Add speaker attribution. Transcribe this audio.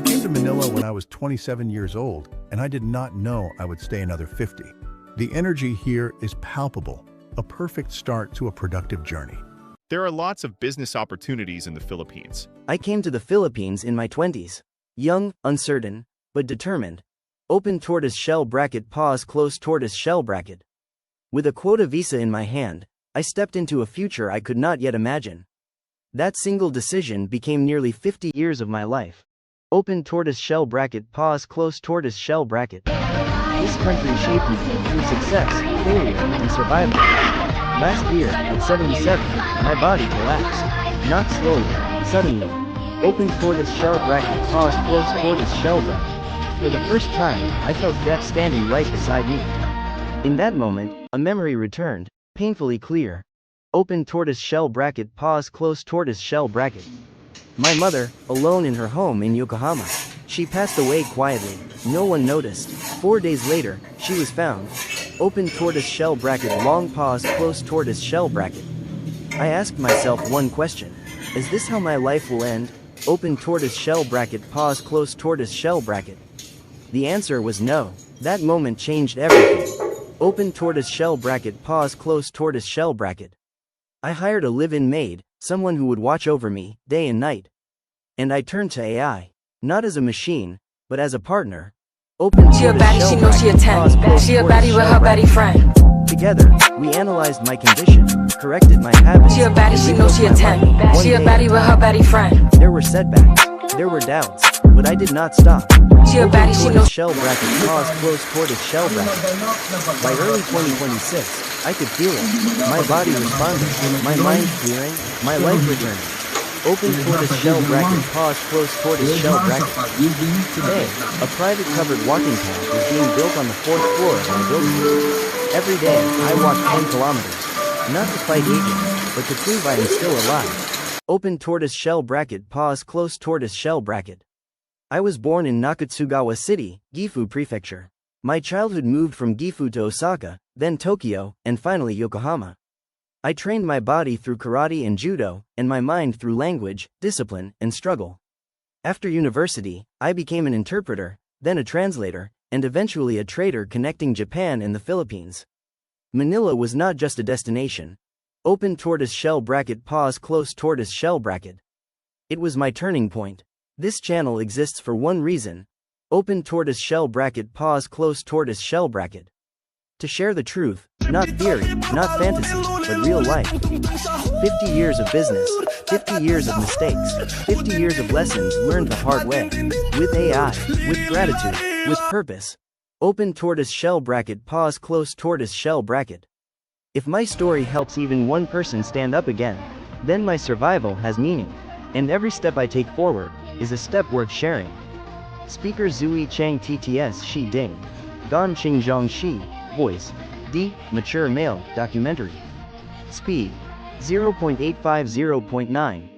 Speaker 1: I came to Manila when I was 27 years old, and I did not know I would stay another 50. The energy here is palpable, a perfect start to a productive journey.
Speaker 2: There are lots of business opportunities in the Philippines.
Speaker 3: I came to the Philippines in my 20s. Young, uncertain, but determined. Open tortoise shell bracket pause close tortoise shell bracket. With a quota visa in my hand, I stepped into a future I could not yet imagine. That single decision became nearly 50 years of my life. Open tortoise shell bracket pause close tortoise shell bracket. This country shaped me through success, failure, and survival. Last year, at 77, my body collapsed. Not slowly, suddenly. Open tortoise shell bracket pause close tortoise shell bracket. For the first time, I felt death standing right beside me. In that moment, a memory returned, painfully clear. Open tortoise shell bracket pause close tortoise shell bracket. My mother, alone in her home in Yokohama. She passed away quietly. No one noticed. 4 days later, she was found. Open tortoise shell bracket long pause close tortoise shell bracket. I asked myself one question. Is this how my life will end? Open tortoise shell bracket pause close tortoise shell bracket. The answer was no. That moment changed everything. Open tortoise shell bracket pause close tortoise shell bracket. I hired a live-in maid, someone who would watch over me, day and night. And I turned to AI. Not as a machine, but as a partner. Open
Speaker 4: She a
Speaker 3: tortoise
Speaker 4: baddie,
Speaker 3: shell
Speaker 4: she knows she a
Speaker 3: bracket,
Speaker 4: 10.
Speaker 3: pause, close
Speaker 4: She a
Speaker 3: tortoise
Speaker 4: baddie with
Speaker 3: shell
Speaker 4: her
Speaker 3: bracket.
Speaker 4: baddie friend.
Speaker 3: Together, we analyzed my condition, corrected my habits.
Speaker 4: She a baddie, she knows she a 10.
Speaker 3: One
Speaker 4: She a
Speaker 3: day
Speaker 4: baddie with her baddie friend.
Speaker 3: there were setbacks, there were doubts, but I did not stop.
Speaker 4: She a
Speaker 3: Open
Speaker 4: baddie, she
Speaker 3: tortoise
Speaker 4: knows.
Speaker 3: shell bracket, pause, close tortoise shell bracket. By early 2026, I could feel it. My body responding, my mind clearing, my life returning. Open tortoise shell bracket, pause, close tortoise shell bracket. Today, a private covered walking path is being built on the 4th floor of my building. Every day, I walk 10 kilometers. Not to fight aging, but to prove I am still alive. Open tortoise shell bracket, pause, close tortoise shell bracket. I was born in Nakatsugawa City, Gifu Prefecture. My childhood moved from Gifu to Osaka, then Tokyo, and finally Yokohama. I trained my body through karate and judo, and my mind through language, discipline, and struggle. After university, I became an interpreter, then a translator, and eventually a trader connecting Japan and the Philippines. Manila was not just a destination. Open tortoise shell bracket pause close tortoise shell bracket. It was my turning point. This channel exists for one reason. Open tortoise shell bracket pause close tortoise shell bracket. To share the truth, not theory, not fantasy, but real life. 50 years of business, 50 years of mistakes, 50 years of lessons learned the hard way. With AI, with gratitude, with purpose. Open tortoise shell bracket pause close tortoise shell bracket. If my story helps even one person stand up again, then my survival has meaning. And every step I take forward is a step worth sharing. Speaker Zui Chang TTS Shi Ding. Gan Qing Zhang Shi. Voice. D. Mature male. Documentary. Speed. 0.850.9.